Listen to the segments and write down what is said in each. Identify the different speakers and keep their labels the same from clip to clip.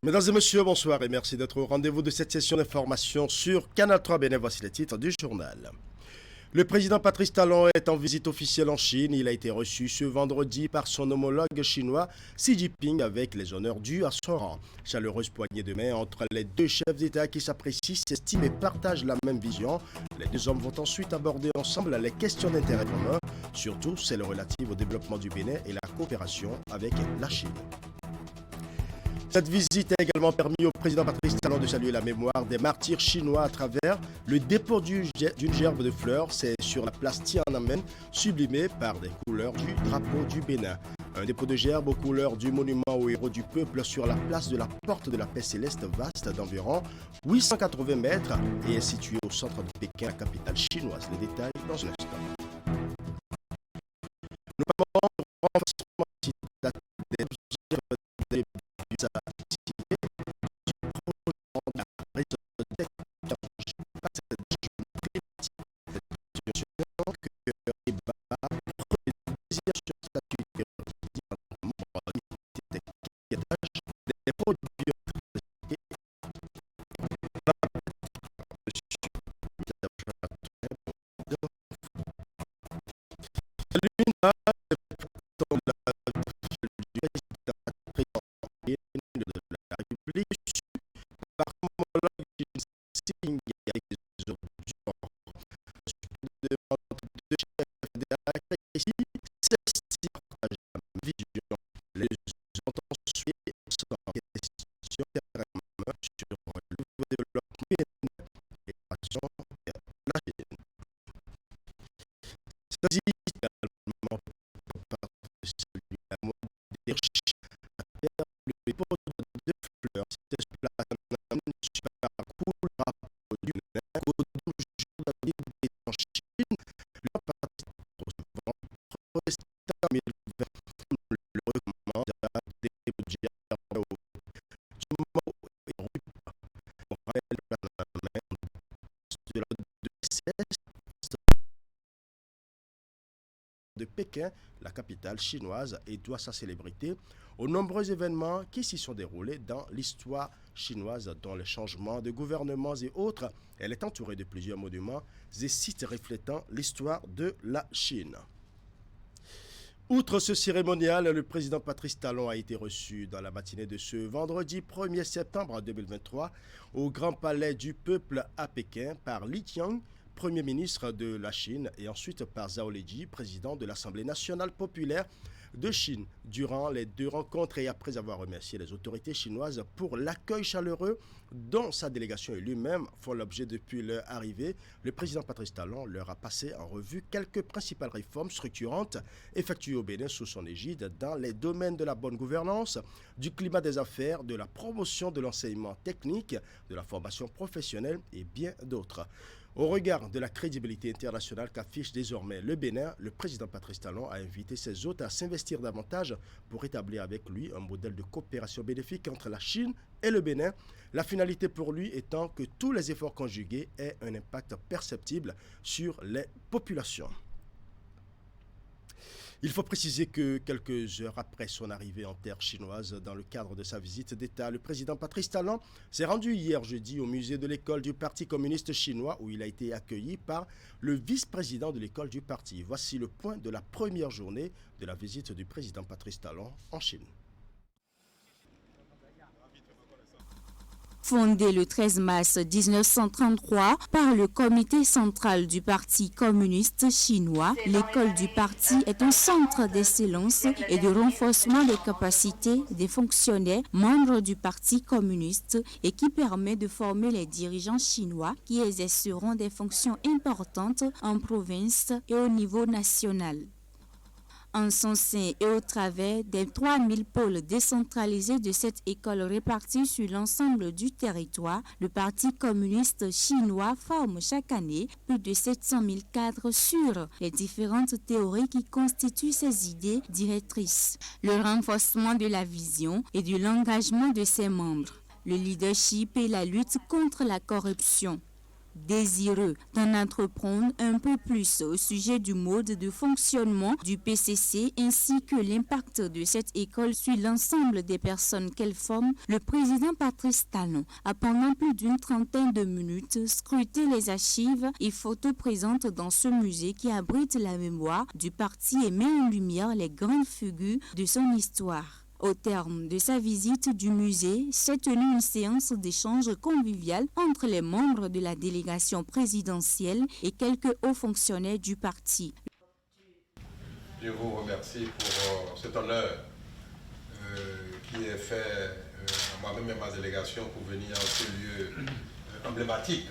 Speaker 1: Mesdames et messieurs, bonsoir et merci d'être au rendez-vous de cette session d'information sur Canal 3 Bénin. Voici les titres du journal. Le président Patrice Talon est en visite officielle en Chine. Il a été reçu ce vendredi par son homologue chinois Xi Jinping avec les honneurs dus à son rang. Chaleureuse poignée de main entre les deux chefs d'État qui s'apprécient, s'estiment et partagent la même vision. Les deux hommes vont ensuite aborder ensemble les questions d'intérêt commun, surtout celles relatives au développement du Bénin et la coopération avec la Chine. Cette visite a également permis au président Patrice Talon de saluer la mémoire des martyrs chinois à travers le dépôt d'une gerbe de fleurs. C'est sur la place Tiananmen, sublimée par des couleurs du drapeau du Bénin. Un dépôt de gerbe aux couleurs du monument aux héros du peuple sur la place de la Porte de la Paix Céleste, vaste d'environ 880 mètres et est situé au centre de Pékin, la capitale chinoise. Les détails dans un instant. Nous parlons du renforcement des de Pékin, la capitale chinoise, et doit sa célébrité aux nombreux événements qui s'y sont déroulés dans l'histoire chinoise, dont les changements de gouvernements et autres. Elle est entourée de plusieurs monuments et sites reflétant l'histoire de la Chine. Outre ce cérémonial, le président Patrice Talon a été reçu dans la matinée de ce vendredi 1er septembre 2023 au Grand Palais du Peuple à Pékin par Li Qiang, Premier ministre de la Chine, et ensuite par Zhao Leji, président de l'Assemblée nationale populaire de Chine. Durant les deux rencontres et après avoir remercié les autorités chinoises pour l'accueil chaleureux dont sa délégation et lui-même font l'objet depuis leur arrivée, le président Patrice Talon leur a passé en revue quelques principales réformes structurantes effectuées au Bénin sous son égide dans les domaines de la bonne gouvernance, du climat des affaires, de la promotion de l'enseignement technique, de la formation professionnelle et bien d'autres. Au regard de la crédibilité internationale qu'affiche désormais le Bénin, le président Patrice Talon a invité ses hôtes à s'investir davantage pour établir avec lui un modèle de coopération bénéfique entre la Chine et le Bénin, la finalité pour lui étant que tous les efforts conjugués aient un impact perceptible sur les populations. Il faut préciser que quelques heures après son arrivée en terre chinoise, dans le cadre de sa visite d'État, le président Patrice Talon s'est rendu hier jeudi au musée de l'école du Parti communiste chinois où il a été accueilli par le vice-président de l'école du parti. Voici le point de la première journée de la visite du président Patrice Talon en Chine.
Speaker 2: Fondé le 13 mars 1933 par le comité central du Parti communiste chinois, l'école du parti est un centre d'excellence et de renforcement des capacités des fonctionnaires membres du Parti communiste et qui permet de former les dirigeants chinois qui exerceront des fonctions importantes en province et au niveau national. En son sein et au travers des 3000 pôles décentralisés de cette école répartie sur l'ensemble du territoire, le Parti communiste chinois forme chaque année plus de 700 000 cadres sur les différentes théories qui constituent ses idées directrices, le renforcement de la vision et de l'engagement de ses membres, le leadership et la lutte contre la corruption. Désireux d'en entreprendre un peu plus au sujet du mode de fonctionnement du PCC ainsi que l'impact de cette école sur l'ensemble des personnes qu'elle forme, le président Patrice Talon a pendant plus d'une trentaine de minutes scruté les archives et photos présentes dans ce musée qui abrite la mémoire du parti et met en lumière les grandes figures de son histoire. Au terme de sa visite du musée, s'est tenue une séance d'échange convivial entre les membres de la délégation présidentielle et quelques hauts fonctionnaires du parti.
Speaker 3: Je vous remercie pour cet honneur qui est fait à moi-même et à ma délégation pour venir en ce lieu emblématique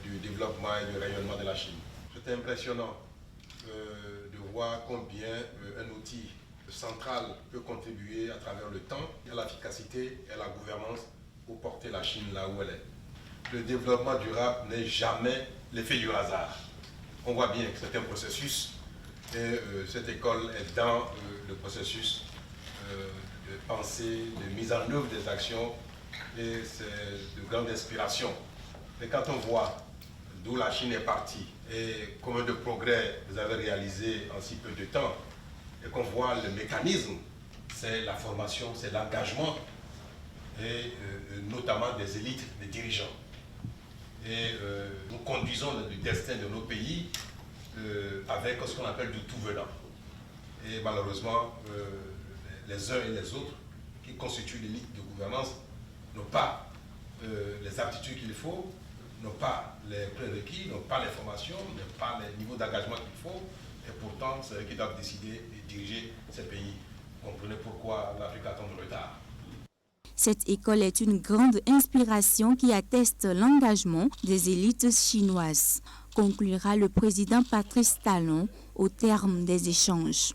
Speaker 3: du développement et du rayonnement de la Chine. C'était impressionnant de voir combien un outil central peut contribuer à travers le temps à l'efficacité et à la gouvernance pour porter la Chine là où elle est. Le développement durable n'est jamais l'effet du hasard. On voit bien que c'est un processus et cette école est dans le processus de pensée, de mise en œuvre des actions et c'est de grande inspiration. Mais quand on voit d'où la Chine est partie et combien de progrès vous avez réalisé en si peu de temps, et qu'on voit le mécanisme, c'est la formation, c'est l'engagement, et notamment des élites, des dirigeants. Et nous conduisons le destin de nos pays avec ce qu'on appelle du tout venant. Et malheureusement, les uns et les autres qui constituent l'élite de gouvernance n'ont pas les aptitudes qu'il faut, n'ont pas les prérequis, n'ont pas les formations, n'ont pas les niveaux d'engagement qu'il faut. Et pourtant, c'est eux qui doivent décider et diriger ces pays. Comprenez pourquoi l'Afrique a tant de retard.
Speaker 2: Cette école est une grande inspiration qui atteste l'engagement des élites chinoises, conclura le président Patrice Talon au terme des échanges.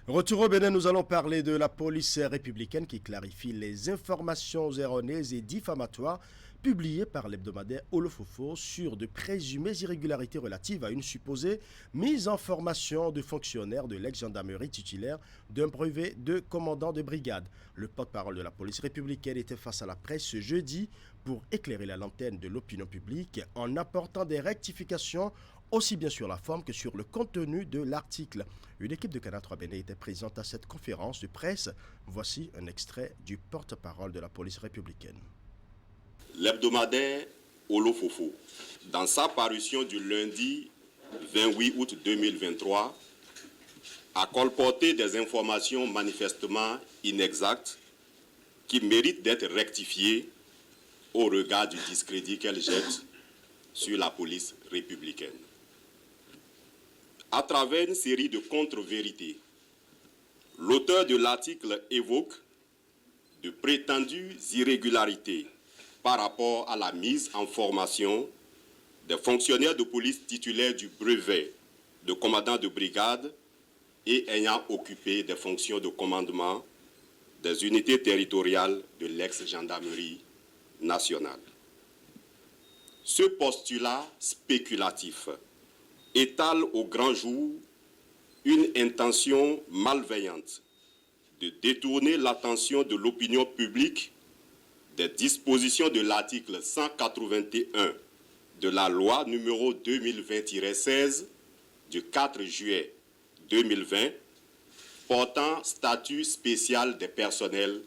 Speaker 1: Retour au Bénin, nous allons parler de la police républicaine qui clarifie les informations erronées et diffamatoires publié par l'hebdomadaire Olofofo sur de présumées irrégularités relatives à une supposée mise en formation de fonctionnaires de l'ex-gendarmerie titulaire d'un brevet de commandant de brigade. Le porte-parole de la police républicaine était face à la presse ce jeudi pour éclairer la lanterne de l'opinion publique en apportant des rectifications aussi bien sur la forme que sur le contenu de l'article. Une équipe de Canal 3 Bénin était présente à cette conférence de presse. Voici un extrait du porte-parole de la police républicaine.
Speaker 4: L'hebdomadaire Olofofo, dans sa parution du lundi 28 août 2023, a colporté des informations manifestement inexactes qui méritent d'être rectifiées au regard du discrédit qu'elle jette sur la police républicaine. À travers une série de contre-vérités, l'auteur de l'article évoque de prétendues irrégularités par rapport à la mise en formation des fonctionnaires de police titulaires du brevet de commandant de brigade et ayant occupé des fonctions de commandement des unités territoriales de l'ex-gendarmerie nationale. Ce postulat spéculatif étale au grand jour une intention malveillante de détourner l'attention de l'opinion publique des dispositions de l'article 181 de la loi numéro 2020-16 du 4 juillet 2020 portant statut spécial des personnels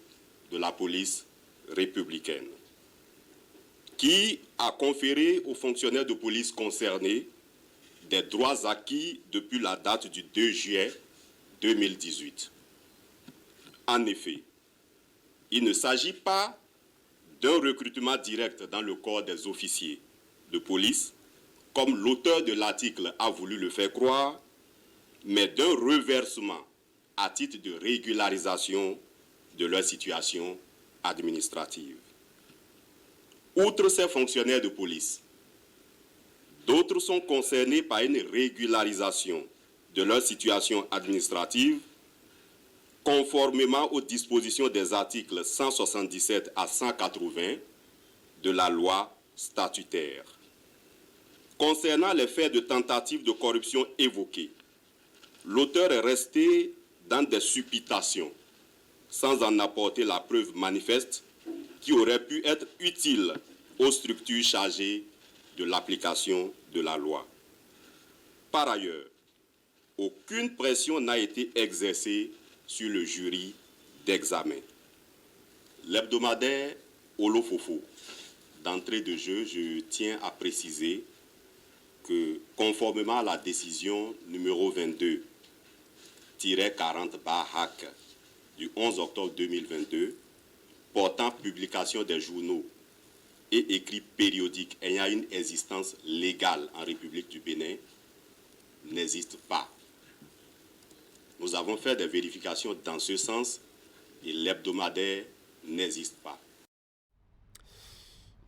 Speaker 4: de la police républicaine, qui a conféré aux fonctionnaires de police concernés des droits acquis depuis la date du 2 juillet 2018. En effet, il ne s'agit pas d'un recrutement direct dans le corps des officiers de police, comme l'auteur de l'article a voulu le faire croire, mais d'un reversement à titre de régularisation de leur situation administrative. Outre ces fonctionnaires de police, d'autres sont concernés par une régularisation de leur situation administrative conformément aux dispositions des articles 177 à 180 de la loi statutaire. Concernant les faits de tentative de corruption évoqués, l'auteur est resté dans des supputations, sans en apporter la preuve manifeste qui aurait pu être utile aux structures chargées de l'application de la loi. Par ailleurs, aucune pression n'a été exercée sur le jury d'examen. L'hebdomadaire Olofofo, d'entrée de jeu, je tiens à préciser que, conformément à la décision numéro 22-40/HAC du 11 octobre 2022, portant publication des journaux et écrits périodiques ayant une existence légale en République du Bénin, n'existe pas. Nous avons fait des vérifications dans ce sens et l'hebdomadaire n'existe pas.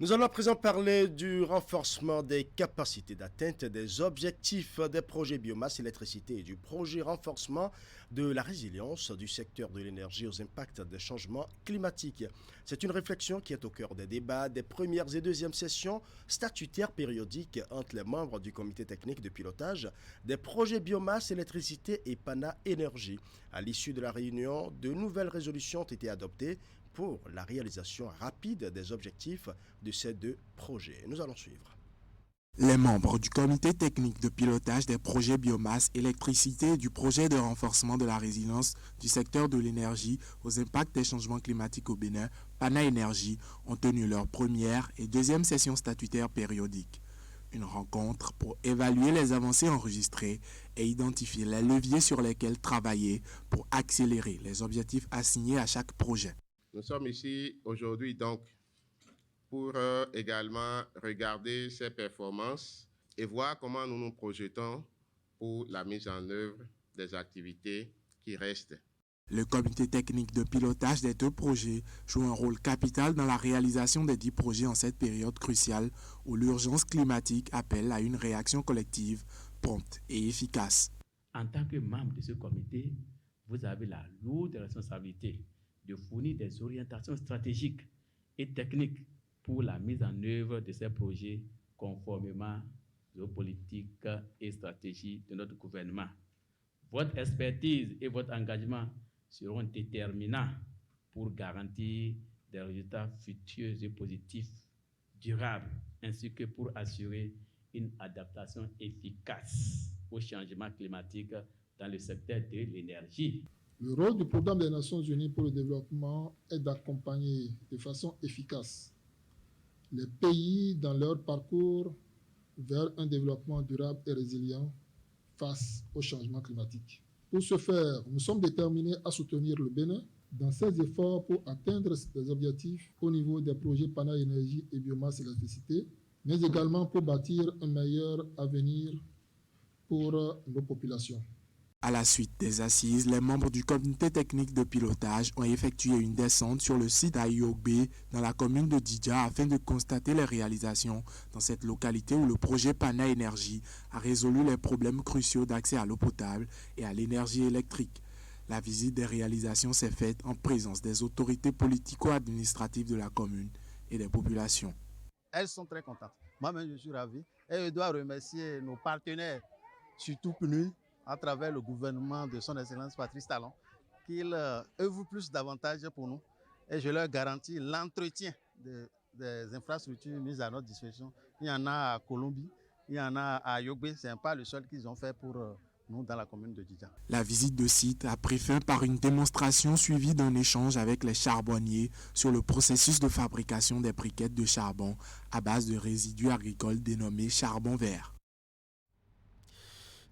Speaker 1: Nous allons à présent parler du renforcement des capacités d'atteinte des objectifs des projets biomasse, électricité et du projet renforcement de la résilience du secteur de l'énergie aux impacts des changements climatiques. C'est une réflexion qui est au cœur des débats des premières et deuxièmes sessions statutaires périodiques entre les membres du comité technique de pilotage des projets biomasse, électricité et PANA Énergie. À l'issue de la réunion, de nouvelles résolutions ont été adoptées pour la réalisation rapide des objectifs de ces deux projets. Nous allons suivre.
Speaker 5: Les membres du comité technique de pilotage des projets biomasse, électricité et du projet de renforcement de la résilience du secteur de l'énergie aux impacts des changements climatiques au Bénin, PANA Énergie, ont tenu leur première et deuxième session statutaire périodique. Une rencontre pour évaluer les avancées enregistrées et identifier les leviers sur lesquels travailler pour accélérer les objectifs assignés à chaque projet.
Speaker 6: Nous sommes ici aujourd'hui donc pour également regarder ces performances et voir comment nous nous projetons pour la mise en œuvre des activités qui restent.
Speaker 5: Le comité technique de pilotage des deux projets joue un rôle capital dans la réalisation des 10 projets en cette période cruciale où l'urgence climatique appelle à une réaction collective prompte et efficace.
Speaker 7: En tant que membre de ce comité, vous avez la lourde responsabilité de fournir des orientations stratégiques et techniques pour la mise en œuvre de ces projets conformément aux politiques et stratégies de notre gouvernement. Votre expertise et votre engagement seront déterminants pour garantir des résultats futurs et positifs, durables, ainsi que pour assurer une adaptation efficace au changement climatique dans le secteur de l'énergie.
Speaker 8: Le rôle du Programme des Nations Unies pour le développement est d'accompagner de façon efficace les pays dans leur parcours vers un développement durable et résilient face au changement climatique. Pour ce faire, nous sommes déterminés à soutenir le Bénin dans ses efforts pour atteindre des objectifs au niveau des projets PANA Énergie et Biomasse Électricité, mais également pour bâtir un meilleur avenir pour nos populations.
Speaker 5: À la suite des assises, les membres du comité technique de pilotage ont effectué une descente sur le site à Iogbe dans la commune de Didja afin de constater les réalisations dans cette localité où le projet PANA Énergie a résolu les problèmes cruciaux d'accès à l'eau potable et à l'énergie électrique. La visite des réalisations s'est faite en présence des autorités politico-administratives de la commune et des populations.
Speaker 9: Elles sont très contentes. Moi-même, je suis ravi. Et je dois remercier nos partenaires, surtout PNUD, à travers le gouvernement de son Excellence Patrice Talon, qu'ils œuvrent plus davantage pour nous. Et je leur garantis l'entretien des infrastructures mises à notre disposition. Il y en a à Colombie, il y en a à Yogbe. Ce n'est pas le seul qu'ils ont fait pour nous dans la commune de Didja.
Speaker 5: La visite de site a pris fin par une démonstration suivie d'un échange avec les charbonniers sur le processus de fabrication des briquettes de charbon à base de résidus agricoles dénommés charbon vert.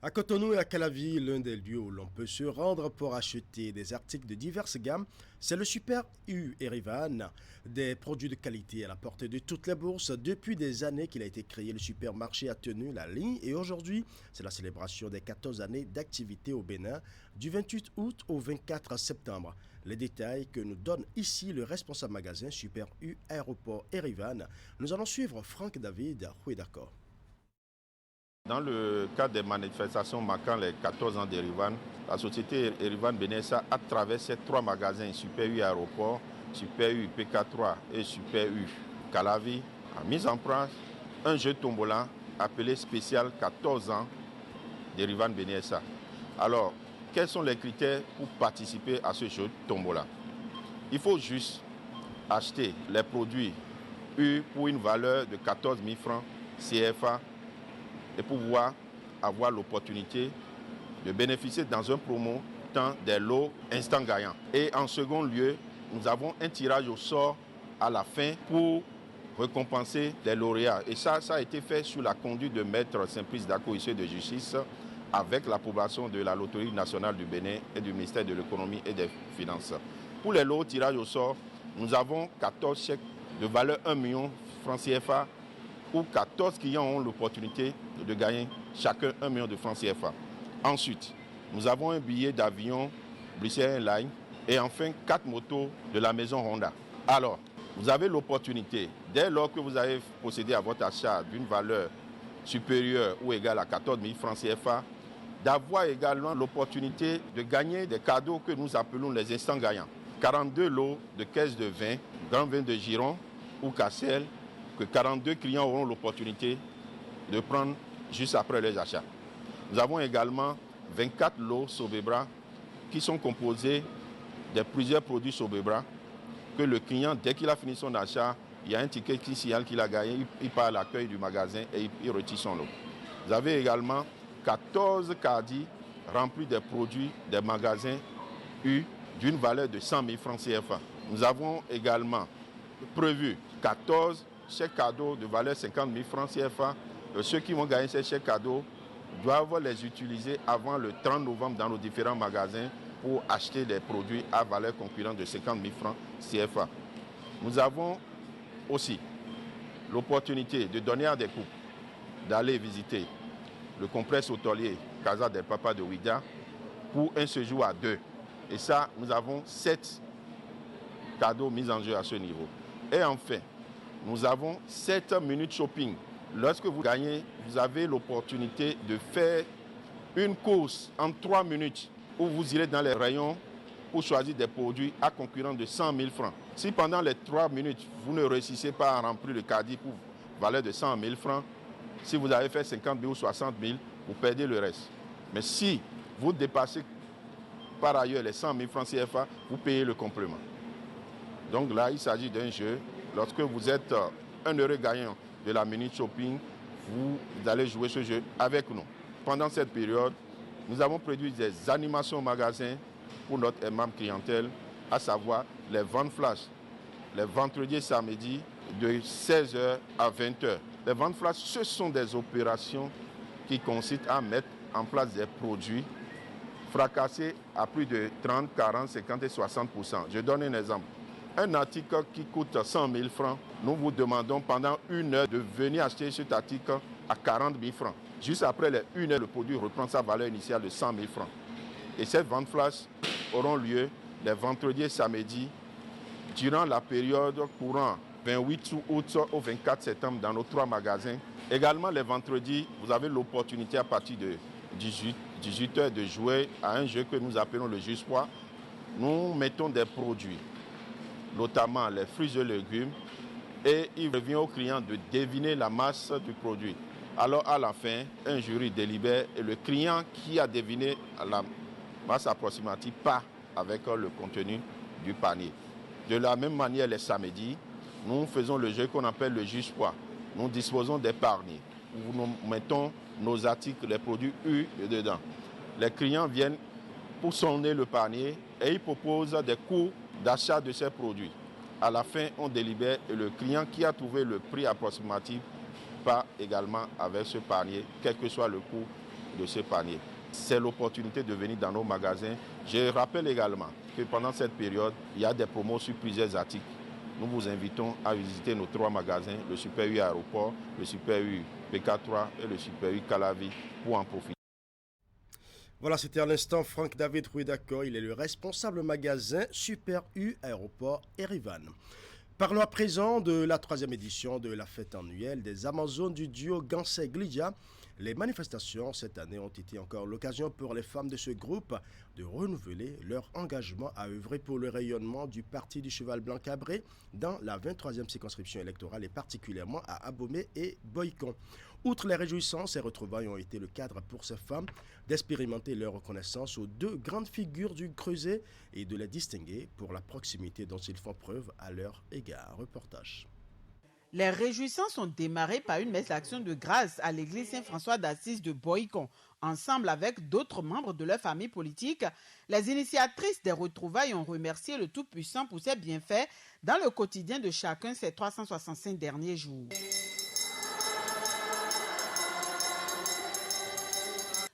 Speaker 1: À Cotonou et à Calavi, l'un des lieux où l'on peut se rendre pour acheter des articles de diverses gammes, c'est le Super U Erivan, des produits de qualité à la portée de toutes les bourses. Depuis des années qu'il a été créé, le supermarché a tenu la ligne et aujourd'hui, c'est la célébration des 14 années d'activité au Bénin du 28 août au 24 septembre. Les détails que nous donne ici le responsable magasin Super U Aéroport Erivan. Nous allons suivre Franck David Huedako.
Speaker 6: Dans le cadre des manifestations marquant les 14 ans d'Erivan, la société Erivan Benessa, à travers ces 3 magasins, Super U Aéroport, Super U PK3 et Super U Calavi, a mis en place un jeu tombola appelé spécial 14 ans d'Erivan Benessa. Alors, quels sont les critères pour participer à ce jeu tombola? Il faut juste acheter les produits U pour une valeur de 14 000 francs CFA et pouvoir avoir l'opportunité de bénéficier dans un promo des lots instant gagnants. Et en second lieu, nous avons un tirage au sort à la fin pour récompenser les lauréats. Et ça a été fait sous la conduite de Maître Simplice Dako, huissier de justice, avec l'approbation de la Loterie nationale du Bénin et du ministère de l'économie et des finances. Pour les lots tirage au sort, nous avons 14 chèques de valeur 1 million francs CFA où 14 clients ont l'opportunité de gagner chacun 1 million de francs CFA. Ensuite, nous avons un billet d'avion British Airlines et enfin 4 motos de la maison Honda. Alors, vous avez l'opportunité, dès lors que vous avez procédé à votre achat d'une valeur supérieure ou égale à 14 000 francs CFA, d'avoir également l'opportunité de gagner des cadeaux que nous appelons les instants gagnants. 42 lots de caisses de vin, grand vin de Giron ou Cassel, que 42 clients auront l'opportunité de prendre juste après les achats. Nous avons également 24 lots Sobebra qui sont composés de plusieurs produits Sobebra que le client, dès qu'il a fini son achat, il y a un ticket qui signale qu'il a gagné, il part à l'accueil du magasin et il retire son lot. Vous avez également 14 caddies remplis de produits des magasins U d'une valeur de 100 000 francs CFA. Nous avons également prévu 14 chèques cadeaux de valeur 50 000 francs CFA. Ceux qui vont gagner ces chèques cadeaux doivent les utiliser avant le 30 novembre dans nos différents magasins pour acheter des produits à valeur concurrente de 50 000 francs CFA. Nous avons aussi l'opportunité de donner à des couples d'aller visiter le complexe hôtelier Casa del Papa de Ouidah pour un séjour à 2. Et ça, nous avons 7 cadeaux mis en jeu à ce niveau. Et enfin, nous avons 7 minutes shopping. Lorsque vous gagnez, vous avez l'opportunité de faire une course en 3 minutes où vous irez dans les rayons pour choisir des produits à concurrence de 100 000 francs. Si pendant les 3 minutes, vous ne réussissez pas à remplir le caddie pour valeur de 100 000 francs, si vous avez fait 50 000 ou 60 000, vous perdez le reste. Mais si vous dépassez par ailleurs les 100 000 francs CFA, vous payez le complément. Donc là, il s'agit d'un jeu. Lorsque vous êtes un heureux gagnant de la minute shopping, vous allez jouer ce jeu avec nous. Pendant cette période, nous avons produit des animations au magasin pour notre aimable clientèle, à savoir les ventes flash, les vendredis et samedis de 16h à 20h. Les ventes flash, ce sont des opérations qui consistent à mettre en place des produits fracassés à plus de 30, 40, 50 et 60%. Je donne un exemple. Un article qui coûte 100 000 francs, nous vous demandons pendant 1 heure de venir acheter cet article à 40 000 francs. Juste après les 1 heure, le produit reprend sa valeur initiale de 100 000 francs. Et ces ventes flash auront lieu les vendredis et samedis durant la période courant 28 août au 24 septembre dans nos 3 magasins. Également les vendredis, vous avez l'opportunité à partir de 18h de jouer à un jeu que nous appelons le jus poids. Nous mettons des produits, notamment les fruits et légumes, et il revient au client de deviner la masse du produit. Alors à la fin, un jury délibère et le client qui a deviné la masse approximative part avec le contenu du panier. De la même manière, les samedis, nous faisons le jeu qu'on appelle le jus poids. Nous disposons des paniers où nous mettons nos articles, les produits U dedans. Les clients viennent pour sonner le panier et ils proposent des coûts d'achat de ces produits. À la fin, on délibère et le client qui a trouvé le prix approximatif part également avec ce panier, quel que soit le coût de ce panier. C'est l'opportunité de venir dans nos magasins. Je rappelle également que pendant cette période, il y a des promos sur plusieurs articles. Nous vous invitons à visiter nos 3 magasins, le Super U Aéroport, le Super U PK3 et le Super U Calavi pour en profiter.
Speaker 1: Voilà, c'était à l'instant Franck David Ruidako. Il est le responsable magasin Super U Aéroport Erivan. Parlons à présent de la 3e édition de la fête annuelle des Amazones du duo Gansé-Glidia. Les manifestations cette année ont été encore l'occasion pour les femmes de ce groupe de renouveler leur engagement à œuvrer pour le rayonnement du Parti du Cheval Blanc Cabré dans la 23e circonscription électorale et particulièrement à Abomey et Boycon. Outre les réjouissances, ces retrouvailles ont été le cadre pour ces femmes d'expérimenter leur reconnaissance aux 2 grandes figures du Creuset et de les distinguer pour la proximité dont ils font preuve à leur égard. Reportage.
Speaker 10: Les réjouissances ont démarré par une messe d'action de grâce à l'église Saint-François d'Assise de Boïcon. Ensemble avec d'autres membres de leur famille politique, les initiatrices des retrouvailles ont remercié le Tout-Puissant pour ses bienfaits dans le quotidien de chacun ces 365 derniers jours.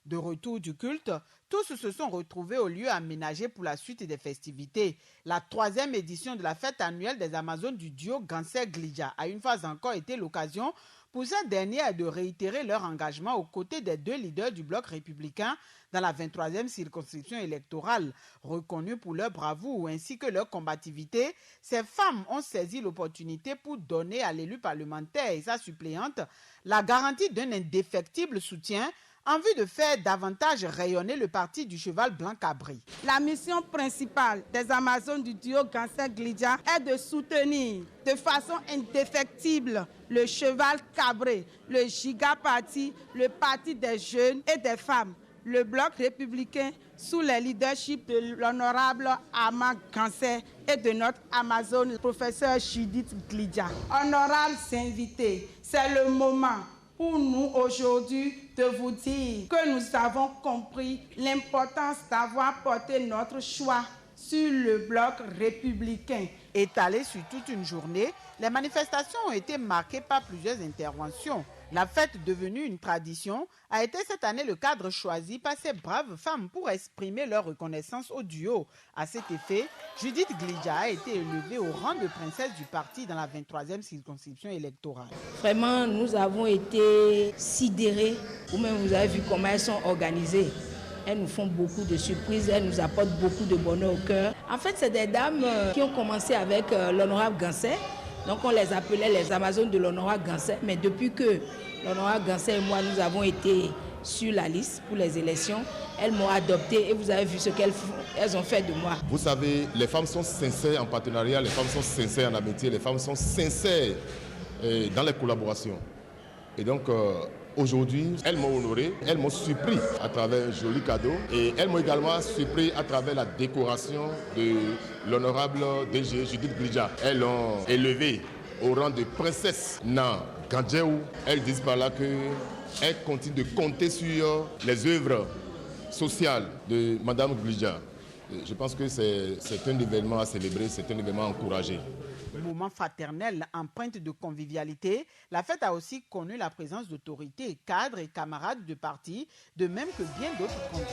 Speaker 10: De retour du culte, tous se sont retrouvés au lieu aménagé pour la suite des festivités. La 3e édition de la fête annuelle des Amazones du duo Ganser-Glidja a une fois encore été l'occasion pour ces derniers de réitérer leur engagement aux côtés des 2 leaders du bloc républicain dans la 23e circonscription électorale. Reconnues pour leur bravoure ainsi que leur combativité, ces femmes ont saisi l'opportunité pour donner à l'élu parlementaire et sa suppléante la garantie d'un indéfectible soutien en vue de faire davantage rayonner le parti du cheval blanc cabré.
Speaker 11: La mission principale des Amazones du duo Ganser-Glidja est de soutenir de façon indéfectible le cheval cabré, le Giga Parti, le parti des jeunes et des femmes, le bloc républicain sous le leadership de l'honorable Ama Ganser et de notre Amazone, professeur Judith Glidja. Honorables invités, c'est le moment pour nous aujourd'hui de vous dire que nous avons compris l'importance d'avoir porté notre choix sur le bloc républicain.
Speaker 10: Étalées sur toute une journée, les manifestations ont été marquées par plusieurs interventions. La fête devenue une tradition a été cette année le cadre choisi par ces braves femmes pour exprimer leur reconnaissance au duo. À cet effet, Judith Glidja a été élevée au rang de princesse du parti dans la 23e circonscription électorale.
Speaker 12: Vraiment, nous avons été sidérés, ou même vous avez vu comment elles sont organisées. Elles nous font beaucoup de surprises, elles nous apportent beaucoup de bonheur au cœur. En fait, c'est des dames qui ont commencé avec l'honorable Ganser. Donc on les appelait les Amazones de l'honorable Ganser. Mais depuis que l'honorable Ganser et moi, nous avons été sur la liste pour les élections, elles m'ont adopté et vous avez vu ce qu'elles ont fait de moi.
Speaker 13: Vous savez, les femmes sont sincères en partenariat, les femmes sont sincères en amitié, les femmes sont sincères dans les collaborations. Et donc, aujourd'hui, elles m'ont honoré, elles m'ont surpris à travers un joli cadeau et elles m'ont également surpris à travers la décoration de l'honorable DG Judith Glidja. Elles l'ont élevée au rang de princesse Nan Gandjeou. Elles disent par là qu'elles continuent de compter sur les œuvres sociales de Madame Glidja. Je pense que c'est un événement à célébrer, c'est un événement à encourager.
Speaker 10: Moment fraternel, empreinte de convivialité, la fête a aussi connu la présence d'autorités, cadres et camarades de parti, de même que bien d'autres convives.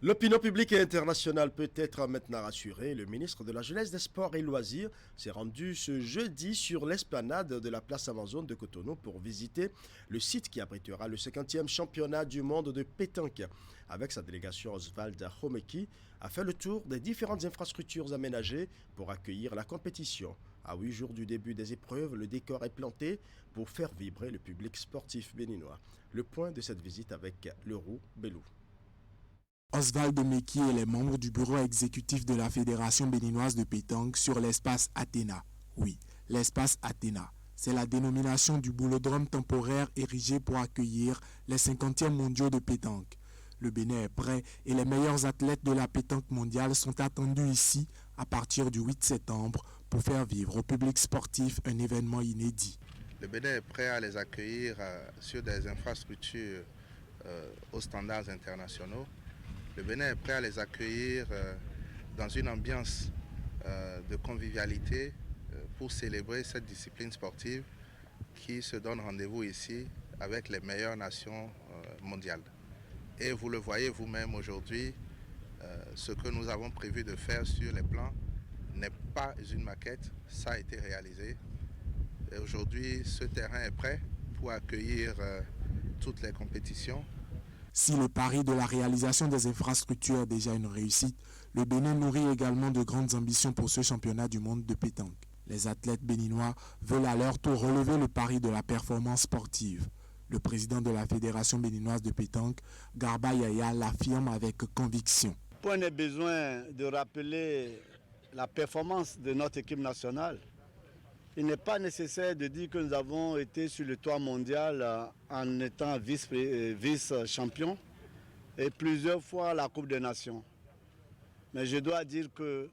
Speaker 1: L'opinion publique et internationale peut être maintenant rassurée. Le ministre de la Jeunesse, des Sports et Loisirs s'est rendu ce jeudi sur l'esplanade de la place Amazone de Cotonou pour visiter le site qui abritera le 50e championnat du monde de pétanque. Avec sa délégation, Oswald Homeki a fait le tour des différentes infrastructures aménagées pour accueillir la compétition. À 8 jours du début des épreuves, le décor est planté pour faire vibrer le public sportif béninois. Le point de cette visite avec Leroux Bellou.
Speaker 5: Oswald Homeki et les membres du bureau exécutif de la Fédération béninoise de pétanque sur l'espace Athéna. Oui, l'espace Athéna. C'est la dénomination du boulodrome temporaire érigé pour accueillir les 50e mondiaux de pétanque. Le Bénin est prêt et les meilleurs athlètes de la pétanque mondiale sont attendus ici à partir du 8 septembre pour faire vivre au public sportif un événement inédit.
Speaker 14: Le Bénin est prêt à les accueillir sur des infrastructures aux standards internationaux. Le Bénin est prêt à les accueillir dans une ambiance de convivialité pour célébrer cette discipline sportive qui se donne rendez-vous ici avec les meilleures nations mondiales. Et vous le voyez vous-même aujourd'hui, ce que nous avons prévu de faire sur les plans n'est pas une maquette, ça a été réalisé. Et aujourd'hui, ce terrain est prêt pour accueillir toutes les compétitions.
Speaker 5: Si le pari de la réalisation des infrastructures est déjà une réussite, le Bénin nourrit également de grandes ambitions pour ce championnat du monde de pétanque. Les athlètes béninois veulent à leur tour relever le pari de la performance sportive. Le président de la Fédération béninoise de pétanque, Garba Yaya, l'affirme avec conviction.
Speaker 15: Point n'est besoin de rappeler la performance de notre équipe nationale. Il n'est pas nécessaire de dire que nous avons été sur le toit mondial en étant vice-champion et plusieurs fois la Coupe des Nations. Mais je dois dire que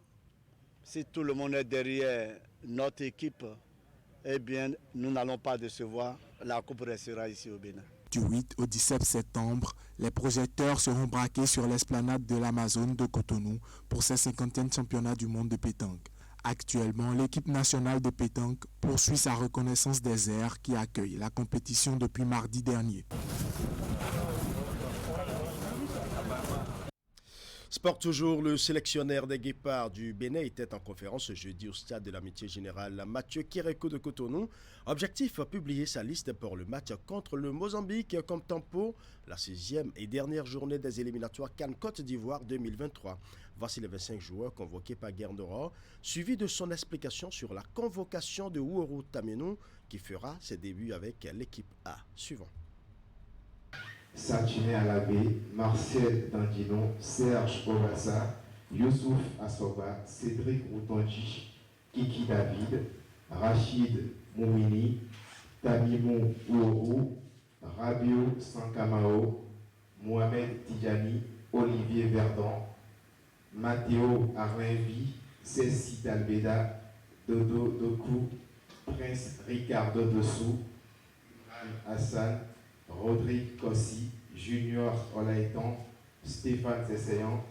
Speaker 15: si tout le monde est derrière notre équipe, eh bien, nous n'allons pas décevoir. La coupe restera ici au Bénin.
Speaker 5: Du 8 au 17 septembre, les projecteurs seront braqués sur l'esplanade de l'Amazone de Cotonou pour ses 50e championnats du monde de pétanque. Actuellement, l'équipe nationale de pétanque poursuit sa reconnaissance des airs qui accueille la compétition depuis mardi dernier.
Speaker 1: Sport toujours, le sélectionneur des Guépards du Bénin était en conférence ce jeudi au stade de l'Amitié Générale Mathieu Kéréko de Cotonou. Objectif, publier sa liste pour le match contre le Mozambique comme tempo, la 6e et dernière journée des éliminatoires CAN Côte d'Ivoire 2023. Voici les 25 joueurs convoqués par Guernera, suivi de son explication sur la convocation de Ouourou Taminou qui fera ses débuts avec l'équipe A. Suivant.
Speaker 16: Satine Alabé, Marcel Dandinon, Serge Obassa, Youssouf Assoba, Cédric Outonji, Kiki David, Rachid Moumini, Tamimou Ouourou, Rabio Sankamao, Mohamed Tidjani, Olivier Verdon, Matteo Arlenvi, Cécile Dalbeda, Dodo Doku, Prince Ricardo Dessou, Hassan, Rodrigue Kossi, Junior Olaïton, Stéphane Sesséan,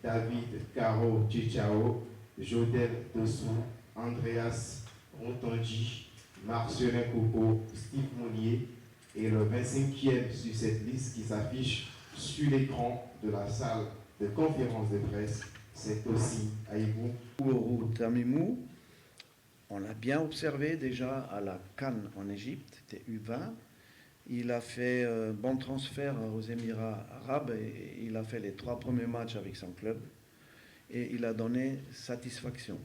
Speaker 16: David Caro Chichao, Jodel Dessou, Andreas Rontonji, Marcelin Coupeau, Steve Mounier et le 25e sur cette liste qui s'affiche sur l'écran de la salle de conférence de presse, c'est aussi Aïbou
Speaker 17: Ouourou Tamimou. On l'a bien observé déjà à la CAN en Égypte, c'était U20. Il a fait un bon transfert aux Émirats arabes et il a fait les 3 premiers matchs avec son club et il a donné satisfaction.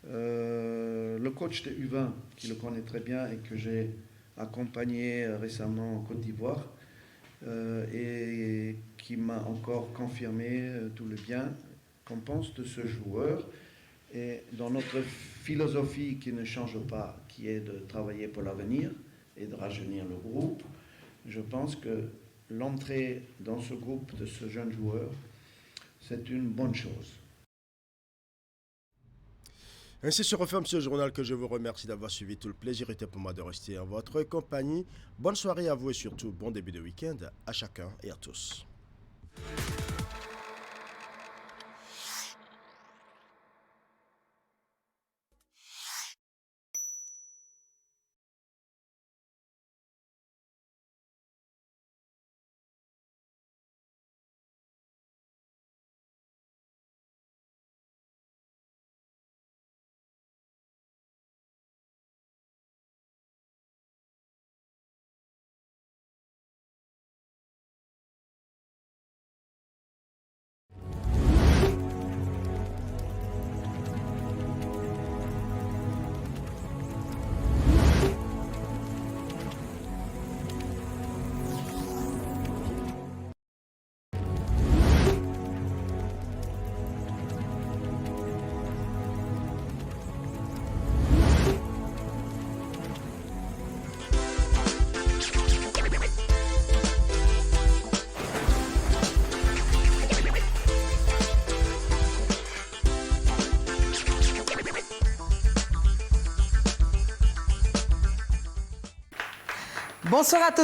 Speaker 17: Le coach de U20, qui le connaît très bien et que j'ai accompagné récemment en Côte d'Ivoire et qui m'a encore confirmé tout le bien qu'on pense de ce joueur. Et dans notre philosophie qui ne change pas, qui est de travailler pour l'avenir, et de rajeunir le groupe, je pense que l'entrée dans ce groupe de ce jeune joueur, c'est une bonne chose.
Speaker 1: Ainsi se referme ce journal que je vous remercie d'avoir suivi. Tout le plaisir était pour moi de rester en votre compagnie. Bonne soirée à vous et surtout bon début de week-end à chacun et à tous.
Speaker 10: Bonsoir à tous.